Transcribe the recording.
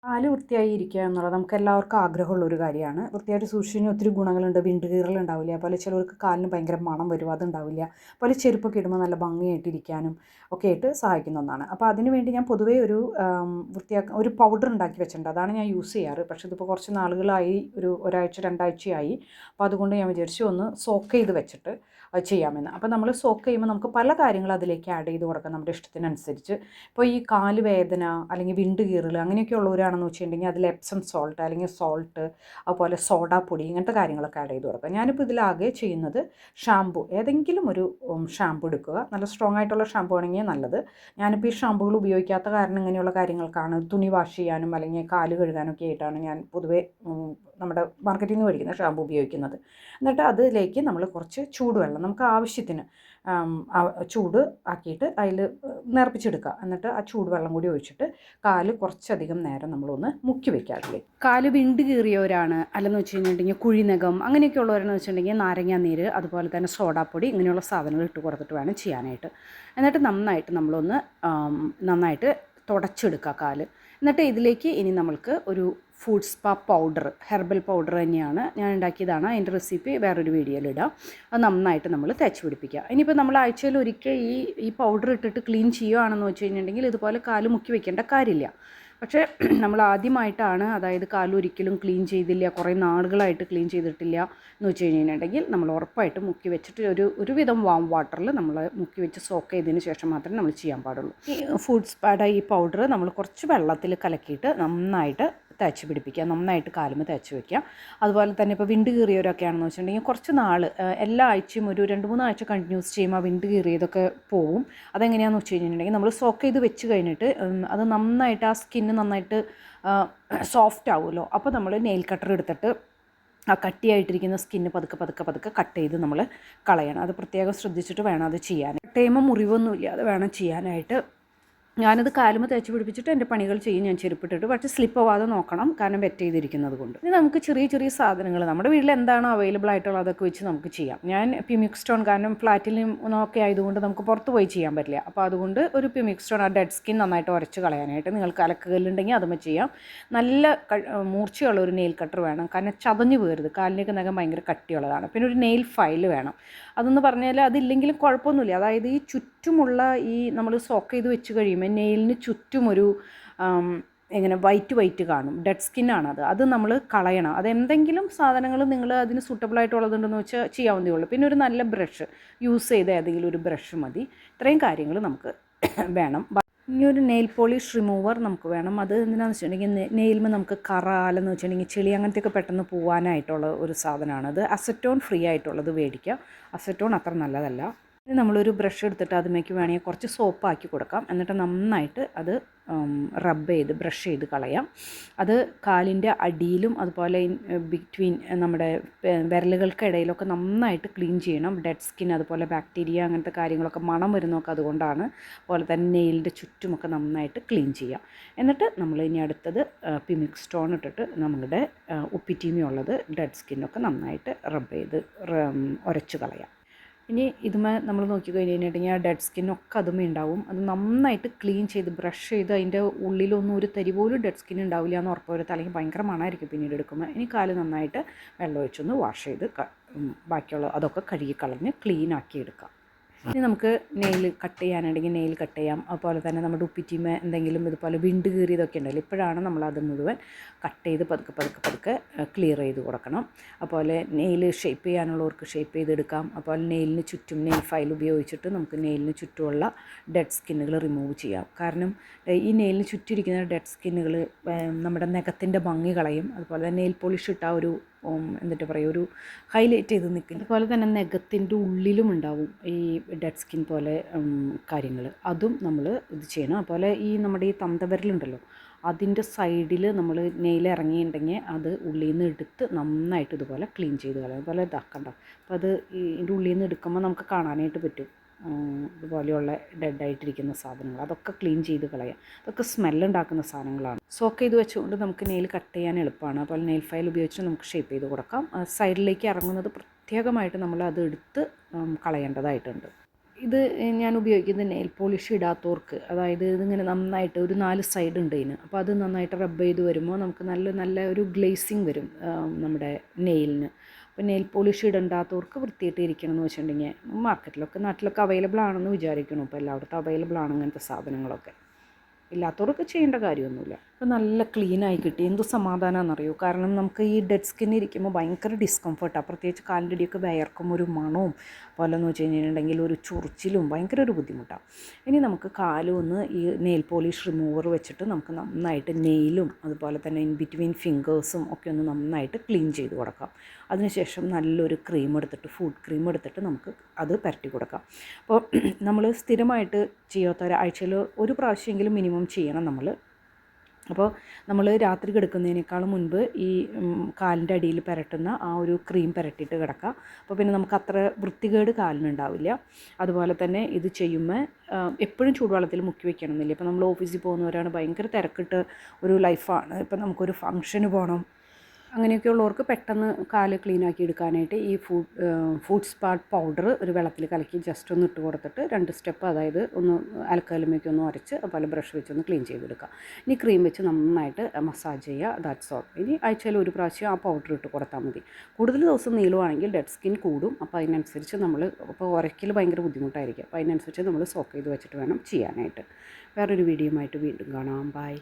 കാല് വൃത്തിയായി ഇരിക്കുക എന്നുള്ളത് നമുക്ക് എല്ലാവർക്കും ആഗ്രഹമുള്ള ഒരു കാര്യമാണ്. വൃത്തിയായിട്ട് സൂക്ഷിച്ച് ഒത്തിരി ഗുണങ്ങളുണ്ട്. വിണ്ട് കീറലുണ്ടാവില്ല. അതുപോലെ ചിലർക്ക് കാലിന് ഭയങ്കര മണം വരും, അതുണ്ടാവില്ല. അതുപോലെ ചെരുപ്പൊക്കെ ഇടുമ്പോൾ നല്ല ഭംഗിയായിട്ട് ഇരിക്കാനും ഒക്കെ ആയിട്ട് സഹായിക്കുന്ന ഒന്നാണ്. അപ്പോൾ അതിന് വേണ്ടി ഞാൻ പൊതുവേ ഒരു പൗഡർ ഉണ്ടാക്കി വെച്ചിട്ടുണ്ട്. അതാണ് ഞാൻ യൂസ് ചെയ്യാറ്. പക്ഷേ ഇതിപ്പോൾ കുറച്ച് നാളുകളായി, ഒരാഴ്ച 2 ആഴ്ചയായി. അപ്പോൾ അതുകൊണ്ട് ഞാൻ വിചാരിച്ചു ഒന്ന് സോക്ക് ചെയ്ത് വെച്ചിട്ട് അത് ചെയ്യാമെന്ന്. അപ്പോൾ നമ്മൾ സോക്ക് ചെയ്യുമ്പോൾ നമുക്ക് പല കാര്യങ്ങൾ അതിലേക്ക് ആഡ് ചെയ്ത് കൊടുക്കാം നമ്മുടെ ഇഷ്ടത്തിനനുസരിച്ച്. ഇപ്പോൾ ഈ കാല് വേദന അല്ലെങ്കിൽ വിണ്ട് കീറൽ അങ്ങനെയൊക്കെ ഉള്ളവരാണെന്ന് വെച്ചിട്ടുണ്ടെങ്കിൽ അതിൽ എപ്സം സോൾട്ട് അല്ലെങ്കിൽ സോൾട്ട്, അതുപോലെ സോഡാപ്പൊടി, ഇങ്ങനത്തെ കാര്യങ്ങളൊക്കെ ആഡ് ചെയ്ത് കൊടുക്കുക. ഞാനിപ്പോൾ ഇതിലാകെ ചെയ്യുന്നത് ഷാമ്പു, ഏതെങ്കിലും ഒരു ഷാമ്പു എടുക്കുക. നല്ല സ്ട്രോങ് ആയിട്ടുള്ള ഷാമ്പു ആണെങ്കിൽ നല്ലത്. ഞാനിപ്പോൾ ഈ ഷാമ്പുകൾ ഉപയോഗിക്കാത്ത കാരണം ഇങ്ങനെയുള്ള കാര്യങ്ങൾക്കാണ്. തുണി വാഷ് ചെയ്യാനും അല്ലെങ്കിൽ കാല് കഴുകാനൊക്കെ ആയിട്ടാണ് ഞാൻ പൊതുവേ നമ്മുടെ മാർക്കറ്റിൽ നിന്ന് മേടിക്കുന്ന ഷാമ്പു ഉപയോഗിക്കുന്നത്. എന്നിട്ട് അതിലേക്ക് നമ്മൾ കുറച്ച് ചൂടുവെള്ളം നമുക്ക് ആവശ്യത്തിന് ചൂട് ആക്കിയിട്ട് അതിൽ നിറപ്പിച്ചെടുക്കുക. എന്നിട്ട് ആ ചൂടുവെള്ളം കൂടി ഒഴിച്ചിട്ട് കാല് കുറച്ചധികം നേരം നമ്മളൊന്ന് മുക്കി വെക്കാറില്ലേ. കാല് വിണ്ട് കീറിയവരാണ് അല്ലെന്ന് വെച്ച് കഴിഞ്ഞിട്ടുണ്ടെങ്കിൽ കുഴിനകം അങ്ങനെയൊക്കെ ഉള്ളവരെന്ന് വെച്ചിട്ടുണ്ടെങ്കിൽ നാരങ്ങാ നീര്, അതുപോലെ തന്നെ സോഡാപ്പൊടി, ഇങ്ങനെയുള്ള സാധനങ്ങൾ ഇട്ട് കൊടുത്തിട്ട് വേണം ചെയ്യാനായിട്ട്. എന്നിട്ട് നന്നായിട്ട് തുടച്ചെടുക്കുക കാല്. എന്നിട്ട് ഇതിലേക്ക് ഇനി നമ്മൾക്ക് ഒരു food spa powder, herbal powder തന്നെയാണ് ഞാൻ ഉണ്ടാക്കിയതാണ്. അതിൻ്റെ റെസിപ്പി വേറൊരു വീഡിയോയിലിടാം. അത് നന്നായിട്ട് നമ്മൾ തേച്ച് പിടിപ്പിക്കുക. ഇനിയിപ്പോൾ നമ്മൾ ആഴ്ചയിൽ ഒരിക്കൽ ഈ പൗഡർ ഇട്ടിട്ട് ക്ലീൻ ചെയ്യുകയാണെന്ന് വെച്ച് കഴിഞ്ഞിട്ടുണ്ടെങ്കിൽ ഇതുപോലെ കാല് മുക്കി വെക്കേണ്ട കാര്യമില്ല. പക്ഷേ നമ്മൾ ആദ്യമായിട്ടാണ്, അതായത് കാലൊരിക്കലും ക്ലീൻ ചെയ്തില്ല, കുറേ നാളുകളായിട്ട് ക്ലീൻ ചെയ്തിട്ടില്ല എന്ന് വെച്ച് കഴിഞ്ഞിട്ടുണ്ടെങ്കിൽ നമ്മൾ ഉറപ്പായിട്ട് മുക്കി വെച്ചിട്ട് ഒരുവിധം വാം വാട്ടറിൽ നമ്മൾ മുക്കി വെച്ച് സോക്ക് ചെയ്തതിന് ശേഷം മാത്രമേ നമ്മൾ ചെയ്യാൻ പാടുള്ളൂ. ഈ ഫുഡ് സ്പായുടെ ഈ പൗഡർ നമ്മൾ കുറച്ച് വെള്ളത്തിൽ കലക്കിയിട്ട് നന്നായിട്ട് തേച്ച് പിടിപ്പിക്കുക, നന്നായിട്ട് കാലുമ തേച്ച് വയ്ക്കുക. അതുപോലെ തന്നെ ഇപ്പോൾ വിണ്ട് കീറിയവരൊക്കെ ആണെന്ന് വെച്ചിട്ടുണ്ടെങ്കിൽ കുറച്ച് നാൾ എല്ലാ ആഴ്ചയും ഒരു 2-3 ആഴ്ച കണ്ടിന്യൂസ് ചെയ്യുമ്പോൾ വിണ്ട് കീറിയതൊക്കെ പോവും. അതെങ്ങനെയാണെന്ന് വെച്ച് കഴിഞ്ഞിട്ടുണ്ടെങ്കിൽ നമ്മൾ സോക്ക് ചെയ്ത് വെച്ച് കഴിഞ്ഞിട്ട് അത് നന്നായിട്ട് ആ സ്കിന്ന് നന്നായിട്ട് സോഫ്റ്റ് ആവുമല്ലോ. അപ്പോൾ നമ്മൾ നെയിൽ കട്ടർ എടുത്തിട്ട് ആ കട്ടിയായിട്ടിരിക്കുന്ന സ്കിന്ന് പതുക്കെ കട്ട് ചെയ്ത് നമ്മൾ കളയണം. അത് പ്രത്യേകം ശ്രദ്ധിച്ചിട്ട് വേണം അത് ചെയ്യാൻ. കട്ട് ചെയ്യുമ്പോൾ മുറിവൊന്നുമില്ല, അത് വേണം ചെയ്യാനായിട്ട്. ഞാനത് കാലുമ തേച്ച് പിടിപ്പിച്ചിട്ട് എൻ്റെ പണികൾ ചെയ്യും. ഞാൻ ചെരുപ്പിട്ടിട്ട്, പക്ഷേ സ്ലിപ്പ് ആവാതെ നോക്കണം, കാരണം വെറ്റ് ചെയ്തിരിക്കുന്നത് കൊണ്ട്. ഇനി നമുക്ക് ചെറിയ സാധനങ്ങൾ നമ്മുടെ വീട്ടിൽ എന്താണോ അവൈലബിൾ ആയിട്ടുള്ളത് അതൊക്കെ വെച്ച് നമുക്ക് ചെയ്യാം. ഞാൻ പ്യൂമിക് സ്റ്റോൺ, കാരണം ഫ്ലാറ്റിലും ഒക്കെ ആയതുകൊണ്ട് നമുക്ക് പുറത്ത് പോയി ചെയ്യാൻ പറ്റില്ല. അപ്പോൾ അതുകൊണ്ട് ഒരു പ്യൂമിക് സ്റ്റോൺ, ആ ഡെഡ് സ്കിൻ നന്നായിട്ട് ഉരച്ച് കളയാനായിട്ട് നിങ്ങൾക്ക് അലക്കുകല്ലുണ്ടെങ്കിൽ അതുമ്പോൾ ചെയ്യാം. നല്ല മൂർച്ചയുള്ള ഒരു നെയിൽ കട്ടർ വേണം, കാരണം ചതഞ്ഞ് പോകരുത്. കാലിലേക്ക് നഖം ഭയങ്കര കട്ടിയുള്ളതാണ്. പിന്നെ ഒരു നെയിൽ ഫയൽ വേണം. അതെന്ന് പറഞ്ഞാൽ അതില്ലെങ്കിലും കുഴപ്പമൊന്നുമില്ല. അതായത് ഈ ചുറ്റുമുള്ള ഈ നമ്മൾ സോക്ക് ചെയ്ത് വെച്ച് കഴിയുമ്പോൾ നെയിലിന് ചുറ്റും ഒരു ഇങ്ങനെ വൈറ്റ് കാണും, ഡെഡ് സ്കിന്നാണത്. അത് നമ്മൾ കളയണം. അതെന്തെങ്കിലും സാധനങ്ങൾ നിങ്ങൾ അതിന് സൂട്ടബിളായിട്ടുള്ളതുണ്ടെന്ന് വെച്ചാൽ ചെയ്യാവുന്നതേ ഉള്ളൂ. പിന്നെ ഒരു നല്ല ബ്രഷ് യൂസ് ചെയ്ത് ഏതെങ്കിലും ഒരു ബ്രഷ് മതി. ഇത്രയും കാര്യങ്ങൾ നമുക്ക് വേണം. ഇനി ഒരു നെയിൽ പോളിഷ് റിമൂവർ നമുക്ക് വേണം. അത് എന്തിനാണെന്ന് വെച്ചിട്ടുണ്ടെങ്കിൽ നെയിൽമേ നമുക്ക് കറ അല്ലെന്ന് വെച്ചിട്ടുണ്ടെങ്കിൽ ചെളി അങ്ങനത്തെയൊക്കെ പെട്ടെന്ന് പോകാനായിട്ടുള്ള ഒരു സാധനമാണത്. അസറ്റോൺ ഫ്രീ ആയിട്ടുള്ളത് മേടിക്കുക. അസറ്റോൺ അത്ര നല്ലതല്ല. ഇനി നമ്മളൊരു ബ്രഷ് എടുത്തിട്ട് അതിലേക്ക് വേണമെങ്കിൽ കുറച്ച് സോപ്പാക്കി കൊടുക്കാം. എന്നിട്ട് നന്നായിട്ട് അത് ബ്രഷ് ചെയ്ത് കളയാം. അത് കാലിൻ്റെ അടിയിലും അതുപോലെ ബിറ്റ്വീൻ നമ്മുടെ വിരലുകൾക്കിടയിലൊക്കെ നന്നായിട്ട് ക്ലീൻ ചെയ്യണം. ഡെഡ് സ്കിൻ, അതുപോലെ ബാക്ടീരിയ, അങ്ങനത്തെ കാര്യങ്ങളൊക്കെ മണം വരുന്നതൊക്കെ അതുകൊണ്ടാണ്. അതുപോലെ തന്നെ നെയിലിൻ്റെ ചുറ്റുമൊക്കെ നന്നായിട്ട് ക്ലീൻ ചെയ്യാം. എന്നിട്ട് നമ്മൾ ഇനി അടുത്തത് പ്യൂമിക് സ്റ്റോൺ ഇട്ടിട്ട് നമ്മുടെ ഉപ്പിറ്റീമിയുള്ളത് ഡെഡ് സ്കിന്നൊക്കെ നന്നായിട്ട് ഉരച്ച് കളയാം. ഇനി ഇതുമേ നമ്മൾ നോക്കി കഴിഞ്ഞിട്ടുണ്ടെങ്കിൽ ആ ഡെഡ് സ്കിന്നൊക്കെ അതുമേ ഉണ്ടാവും. അത് നന്നായിട്ട് ക്ലീൻ ചെയ്ത് ബ്രഷ് ചെയ്ത് അതിൻ്റെ ഉള്ളിലൊന്നും ഒരു തരി പോലും ഡെഡ് സ്കിൻ ഉണ്ടാവില്ല എന്ന് ഉറപ്പ് വരുത്തുക, അല്ലെങ്കിൽ ഭയങ്കര മണമായിരിക്കും പിന്നീട് എടുക്കുമ്പോൾ. ഇനി കാല് നന്നായിട്ട് വെള്ളം ഒഴിച്ചൊന്ന് വാഷ് ചെയ്ത് ബാക്കിയുള്ള അതൊക്കെ കഴുകി കളഞ്ഞ് ക്ലീൻ ആക്കി എടുക്കാം. ഇനി നമുക്ക് നെയിൽ കട്ട് ചെയ്യാനുണ്ടെങ്കിൽ നെയിൽ കട്ട് ചെയ്യാം. അതുപോലെ തന്നെ നമ്മുടെ ഉപ്പിറ്റീമ എന്തെങ്കിലും ഇതുപോലെ വിണ്ട് കീറിയതൊക്കെ ഉണ്ടല്ലോ, ഇപ്പോഴാണ് നമ്മളത് മുഴുവൻ കട്ട് ചെയ്ത് പതുക്കെ ക്ലിയർ ചെയ്ത് കൊടുക്കണം. അതുപോലെ നെയിൽ ഷേപ്പ് ചെയ്യാനുള്ളവർക്ക് ഷേപ്പ് ചെയ്തെടുക്കാം. അതുപോലെ നെയിലിന് ചുറ്റും നെയിൽ ഫയൽ ഉപയോഗിച്ചിട്ട് നമുക്ക് നെയിലിന് ചുറ്റുമുള്ള ഡെഡ് സ്കിന്നുകൾ റിമൂവ് ചെയ്യാം. കാരണം ഈ നെയിലിന് ചുറ്റിരിക്കുന്ന ഡെഡ് സ്കിന്നുകൾ നമ്മുടെ നഖത്തിൻ്റെ ഭംഗി കളയും. അതുപോലെ തന്നെ നെയിൽ പോളിഷ് ഇട്ട ഒരു എന്നിട്ട് പറയുക ഒരു ഹൈലൈറ്റ് ചെയ്ത് നിൽക്കും. അതുപോലെ തന്നെ നഖത്തിൻ്റെ ഉള്ളിലും ഉണ്ടാവും ഈ ഡെഡ് സ്കിൻ പോലെ കാര്യങ്ങൾ, അതും നമ്മൾ ഇത് ചെയ്യണം. അതുപോലെ ഈ നമ്മുടെ ഈ തന്തവിരലുണ്ടല്ലോ, അതിൻ്റെ സൈഡിൽ നമ്മൾ നെയിൽ ഇറങ്ങിയിട്ടുണ്ടെങ്കിൽ അത് ഉള്ളിൽ നിന്ന് എടുത്ത് നന്നായിട്ട് ഇതുപോലെ ക്ലീൻ ചെയ്ത് കളയാം. അതുപോലെ ഇതാക്കണ്ട. അപ്പോൾ അത് ഇതിൻ്റെ ഉള്ളിൽ നിന്ന് എടുക്കുമ്പോൾ നമുക്ക് കാണാനായിട്ട് പറ്റും ഇതുപോലെയുള്ള ഡെഡായിട്ടിരിക്കുന്ന സാധനങ്ങൾ. അതൊക്കെ ക്ലീൻ ചെയ്ത് കളയാം. അതൊക്കെ സ്മെല്ലുണ്ടാക്കുന്ന സാധനങ്ങളാണ്. സോക്ക് ചെയ്ത് വെച്ചുകൊണ്ട് നമുക്ക് നെയിൽ കട്ട് ചെയ്യാൻ എളുപ്പമാണ്. അതുപോലെ നെയിൽ ഫയൽ ഉപയോഗിച്ച് നമുക്ക് ഷേപ്പ് ചെയ്ത് കൊടുക്കാം. സൈഡിലേക്ക് ഇറങ്ങുന്നത് പ്രത്യേകമായിട്ട് നമ്മൾ അത് എടുത്ത് കളയേണ്ടതായിട്ടുണ്ട്. ഇത് ഞാൻ ഉപയോഗിക്കുന്നത് നെയിൽ പോളിഷ് ഇടാത്തവർക്ക്, അതായത് ഇതിങ്ങനെ നന്നായിട്ട് ഒരു 4 സൈഡ് ഉണ്ട് ഇതിന്. അപ്പോൾ അത് നന്നായിട്ട് റബ്ബ് ചെയ്ത് വരുമ്പോൾ നമുക്ക് നല്ല ഒരു ഗ്ലേസിങ് വരും നമ്മുടെ നെയിലിന്. അപ്പോൾ നെയിൽ പോളിഷ് ഇടണ്ടാത്തവർക്ക് വൃത്തിയായിട്ട് ഇരിക്കണം എന്ന് വെച്ചിട്ടുണ്ടെങ്കിൽ മാർക്കറ്റിലൊക്കെ നാട്ടിലൊക്കെ അവൈലബിൾ ആണെന്ന് വിചാരിക്കണം. ഇപ്പോൾ എല്ലായിടത്തും അവൈലബിൾ ആണ് അങ്ങനത്തെ സാധനങ്ങളൊക്കെ. ഇല്ലാത്തവർക്ക് ചെയ്യേണ്ട കാര്യമൊന്നുമില്ല. അപ്പോൾ നല്ല ക്ലീനായി കിട്ടി. എന്ത് സമാധാനമാണെന്നറിയോ, കാരണം നമുക്ക് ഈ ഡെഡ് സ്കിൻ ഇരിക്കുമ്പോൾ ഭയങ്കര ഡിസ്കംഫർട്ടാണ്. പ്രത്യേകിച്ച് കാലിൻ്റെ അടിയൊക്കെ വിയർക്കും, ഒരു മണവും പോലെന്ന് വെച്ച് കഴിഞ്ഞിട്ടുണ്ടെങ്കിൽ ഒരു ചൊറിച്ചിലും ഭയങ്കര ഒരു ബുദ്ധിമുട്ടാണ്. ഇനി നമുക്ക് കാലൊന്ന് ഈ നെയിൽ പോളിഷ് റിമൂവർ വെച്ചിട്ട് നമുക്ക് നന്നായിട്ട് നെയിലും അതുപോലെ തന്നെ ഇൻ ബിറ്റ്വീൻ ഫിംഗേഴ്സും ഒക്കെ ഒന്ന് നന്നായിട്ട് ക്ലീൻ ചെയ്ത് കൊടുക്കാം. അതിനുശേഷം നല്ലൊരു ക്രീം എടുത്തിട്ട്, ഫുഡ് ക്രീം എടുത്തിട്ട് നമുക്ക് അത് പുരട്ടി കൊടുക്കാം. അപ്പോൾ നമ്മൾ സ്ഥിരമായിട്ട് ചെയ്യാത്ത ആഴ്ചയിൽ ഒരു പ്രാവശ്യമെങ്കിലും മിനിമം ചെയ്യണം നമ്മൾ. അപ്പോൾ നമ്മൾ രാത്രി കിടക്കുന്നതിനേക്കാളും മുൻപ് ഈ കാലിൻ്റെ അടിയിൽ പുരട്ടുന്ന ആ ഒരു ക്രീം പുരട്ടിയിട്ട് കിടക്കുക. അപ്പോൾ പിന്നെ നമുക്ക് അത്ര വൃത്തികേട് കാലിനുണ്ടാവില്ല. അതുപോലെ തന്നെ ഇത് ചെയ്യുമ്പോൾ എപ്പോഴും ചൂടുവെള്ളത്തിൽ മുക്കി വെക്കണമെന്നില്ല. ഇപ്പോൾ നമ്മൾ ഓഫീസിൽ പോകുന്നവരാണ്, ഭയങ്കര തിരക്കിട്ട് ഒരു ലൈഫാണ്, ഇപ്പോൾ നമുക്കൊരു ഫംഗ്ഷന് പോകണം, അങ്ങനെയൊക്കെ ഉള്ളവർക്ക് പെട്ടെന്ന് കാല് ക്ലീനാക്കി എടുക്കാനായിട്ട് ഈ ഫുഡ് സ്പാ പൗഡർ ഒരു വെള്ളത്തിൽ കലക്കി ജസ്റ്റ് ഒന്ന് ഇട്ട് കൊടുത്തിട്ട് 2 സ്റ്റെപ്പ്, അതായത് ഒന്ന് അലക്കലുമൊക്കെ ഒന്ന് ഉരച്ച് അതുപോലെ ബ്രഷ് വെച്ച് ഒന്ന് ക്ലീൻ ചെയ്തെടുക്കുക. ഇനി ക്രീം വെച്ച് നന്നായിട്ട് മസാജ് ചെയ്യുക. That's all. ഇനി ആഴ്ചയിൽ ഒരു പ്രാവശ്യം ആ പൗഡർ ഇട്ട് കൊടുത്താൽ മതി. കൂടുതൽ ദിവസം നീളുവാണെങ്കിൽ ഡെഡ് സ്കിൻ കൂടും. അപ്പോൾ അതിനനുസരിച്ച് നമ്മൾ, അപ്പോൾ ഉരയ്ക്കൽ ഭയങ്കര ബുദ്ധിമുട്ടായിരിക്കും. അപ്പോൾ അതിനനുസരിച്ച് നമ്മൾ സോക്ക് ചെയ്ത് വെച്ചിട്ട് വേണം ചെയ്യാനായിട്ട്. വേറൊരു വീഡിയോയുമായിട്ട് വീണ്ടും കാണാം. ബൈ.